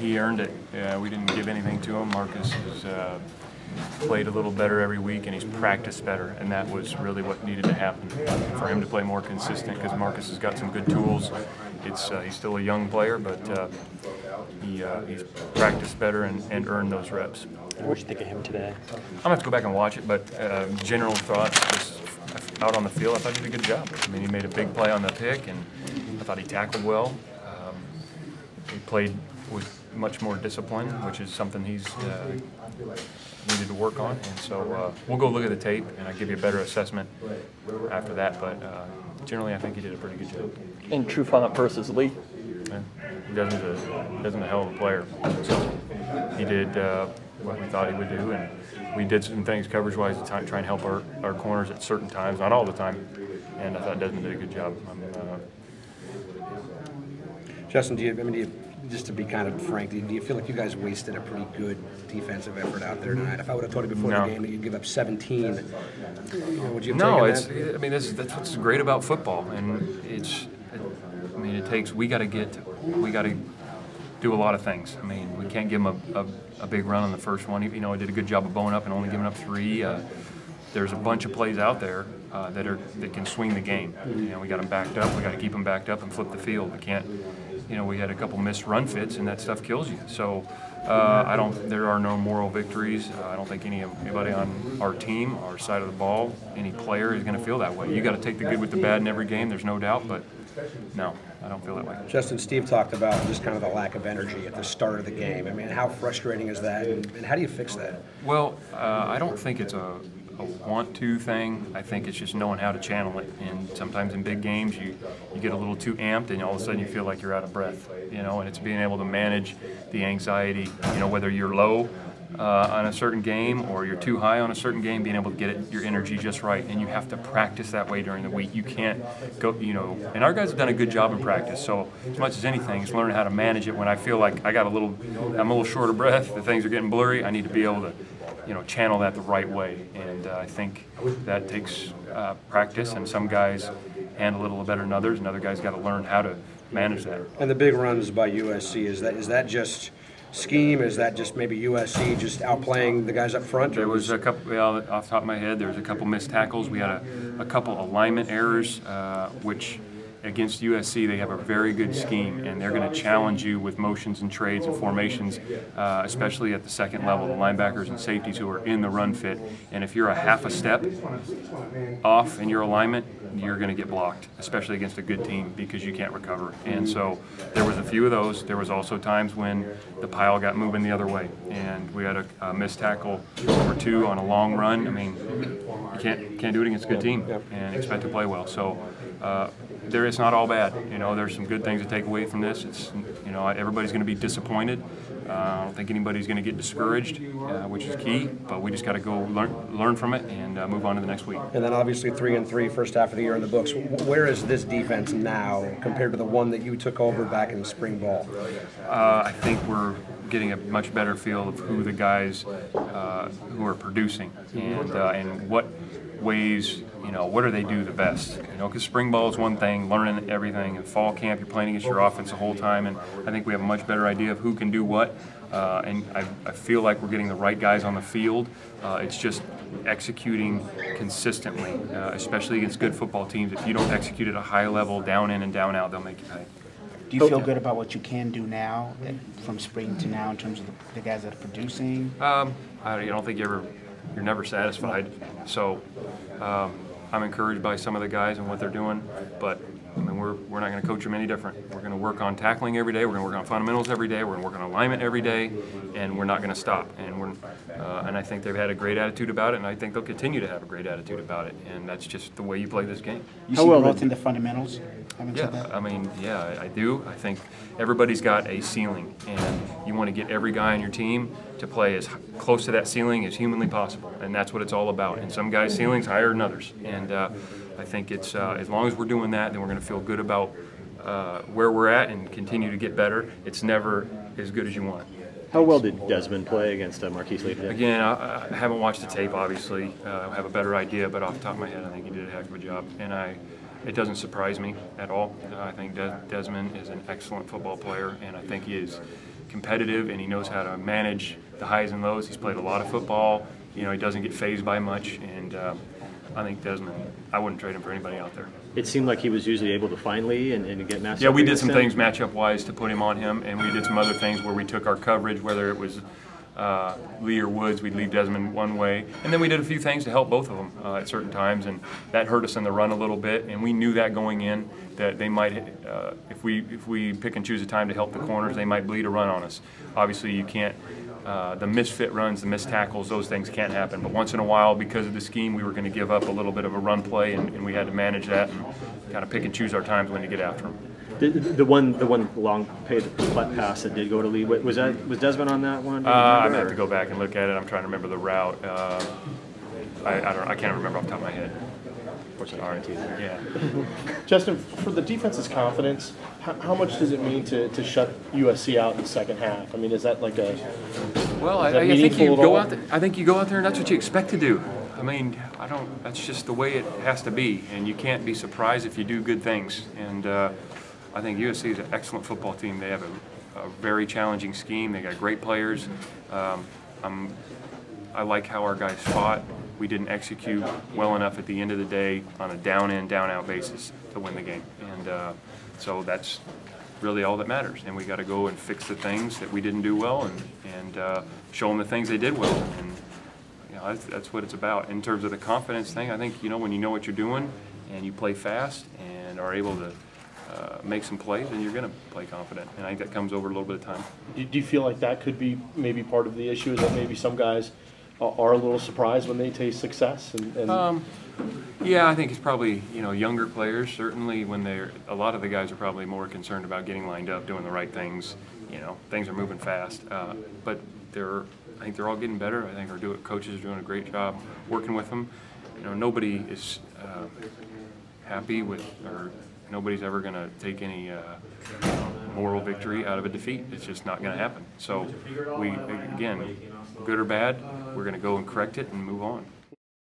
he earned it. We didn't give anything to him. Marcus has played a little better every week, and he's practiced better, and that was really what needed to happen for him to play more consistent, because Marcus has got some good tools. He's still a young player, but he's practiced better and earned those reps. What did you think of him today? I'm going to have to go back and watch it, but general thoughts, just out on the field, I thought he did a good job. I mean, he made a big play on the pick, and I thought he tackled well. He played with much more discipline, which is something he's needed to work on. And so we'll go look at the tape, and I'll give you a better assessment after that. But generally, I think he did a pretty good job. And true font versus Lee? Yeah. Desmond's a hell of a player. So he did what we thought he would do, and we did some things coverage-wise to try and help our corners at certain times, not all the time. And I thought Desmond did a good job. Justin, just to be kind of frank, do you feel like you guys wasted a pretty good defensive effort out there tonight? If I would have told you before the game that you'd give up 17, would you have taken that? I mean, that's what's great about football, and we got to do a lot of things. I mean, we can't give them a big run on the first one. You know, I did a good job of bowing up and only giving up 3. There's a bunch of plays out there that can swing the game. You know, we got them backed up. We got to keep them backed up and flip the field. We can't. You know, we had a couple missed run fits, and that stuff kills you. So there are no moral victories. I don't think anybody on our team, our side of the ball, any player is going to feel that way. You got to take the good with the bad in every game. There's no doubt, but no, I don't feel that way. Justin, Steve talked about just kind of the lack of energy at the start of the game. I mean, how frustrating is that, and how do you fix that? Well, I don't think it's a want-to thing. I think it's just knowing how to channel it. And sometimes in big games, you get a little too amped, and all of a sudden you feel like you're out of breath. You know, and it's being able to manage the anxiety. You know, whether you're low on a certain game or you're too high on a certain game, being able to get your energy just right. And you have to practice that way during the week. You can't go, you know, and our guys have done a good job in practice. So as much as anything, it's learning how to manage it when I feel like I'm a little short of breath, the things are getting blurry. I need to be able to, you know, channel that the right way. And I think that takes practice, and some guys handle it a little better than others, and other guys got to learn how to manage that. And the big runs by USC, is that just scheme? Is that just maybe USC just outplaying the guys up front? There was a couple, off the top of my head, there was a couple missed tackles. We had a couple alignment errors, which against USC, they have a very good scheme, and they're going to challenge you with motions and trades and formations, especially at the second level, the linebackers and safeties who are in the run fit. And if you're a half a step off in your alignment, you're going to get blocked, especially against a good team, because you can't recover. And so there was a few of those. There was also times when the pile got moving the other way, and we had a missed tackle or 2 on a long run. I mean, you can't do it against a good team and expect to play well. So it's not all bad. You know, there's some good things to take away from this. You know, everybody's going to be disappointed. I don't think anybody's going to get discouraged, which is key. But we just got to go learn from it and move on to the next week. And then obviously 3-3 first half of the year in the books. Where is this defense now compared to the one that you took over back in spring ball? I think we're getting a much better feel of who the guys who are producing and what ways, you know, what do they do the best? You know, because spring ball is one thing, learning everything. In fall camp, you're playing against your offense the whole time, and I think we have a much better idea of who can do what. And I feel like we're getting the right guys on the field. It's just executing consistently, especially against good football teams. If you don't execute at a high level, down in and down out, they'll make you pay. Do you feel good about what you can do now, from spring to now, in terms of the guys that are producing? I don't think you're never satisfied. So I'm encouraged by some of the guys and what they're doing, but I mean, we're not going to coach them any different. We're going to work on tackling every day. We're going to work on fundamentals every day. We're going to work on alignment every day, and we're not going to stop. And I think they've had a great attitude about it, and I think they'll continue to have a great attitude about it. And that's just the way you play this game. You see growth in the fundamentals? Yeah, I mean, yeah, I do. I think everybody's got a ceiling, and you want to get every guy on your team to play as close to that ceiling as humanly possible, and that's what it's all about. And some guys' ceilings higher than others, and I think it's as long as we're doing that, then we're going to feel good about where we're at and continue to get better. It's never as good as you want. How well did Desmond play against Marquise Lee today? Again, I haven't watched the tape, obviously. I have a better idea, but off the top of my head, I think he did a heck of a job. And it doesn't surprise me at all. I think Desmond is an excellent football player, and I think he is competitive, and he knows how to manage the highs and lows. He's played a lot of football. You know, he doesn't get fazed by much, and I think Desmond, I wouldn't trade him for anybody out there. It seemed like he was usually able to find Lee and get matched up. Yeah, we did some against him. things matchup-wise to put him on him, and we did some other things where we took our coverage, whether it was Lee or Woods, we'd leave Desmond one way. And then we did a few things to help both of them at certain times, and that hurt us in the run a little bit. And we knew that going in, that they might, if we pick and choose a time to help the corners, they might bleed a run on us. Obviously, you can't, the misfit runs, the missed tackles, those things can't happen. But once in a while, because of the scheme, we were going to give up a little bit of a run play, and we had to manage that and kind of pick and choose our times when to get after them. The one long paid pass that did go to Lee, was Desmond on that one? I'd have to go back and look at it. I'm trying to remember the route. I can't remember off the top of my head. Sorry. Yeah. Justin, for the defense's confidence, how much does it mean to shut USC out in the second half? I mean, is that like a Well, I think you go out there. I think you go out there, and that's what you expect to do. I mean, that's just the way it has to be, and you can't be surprised if you do good things. And I think USC is an excellent football team. They have a very challenging scheme. They got great players. I like how our guys fought. We didn't execute well enough at the end of the day on a down-in, down-out basis to win the game. And so that's really all that matters. And we got to go and fix the things that we didn't do well and show them the things they did well. And you know, that's what it's about. In terms of the confidence thing, I think, you know, when you know what you're doing and you play fast and are able to make some plays, then you're going to play confident. And I think that comes over a little bit of time. do you feel like that could be maybe part of the issue, is that maybe some guys are a little surprised when they taste success? Yeah, I think it's probably, you know, younger players, certainly when a lot of the guys are probably more concerned about getting lined up, doing the right things. You know, things are moving fast. But I think they're all getting better. I think our coaches are doing a great job working with them. You know, nobody is happy with, or nobody's ever going to take any moral victory out of a defeat. It's just not going to happen. So we, again, good or bad, we're going to go and correct it and move on.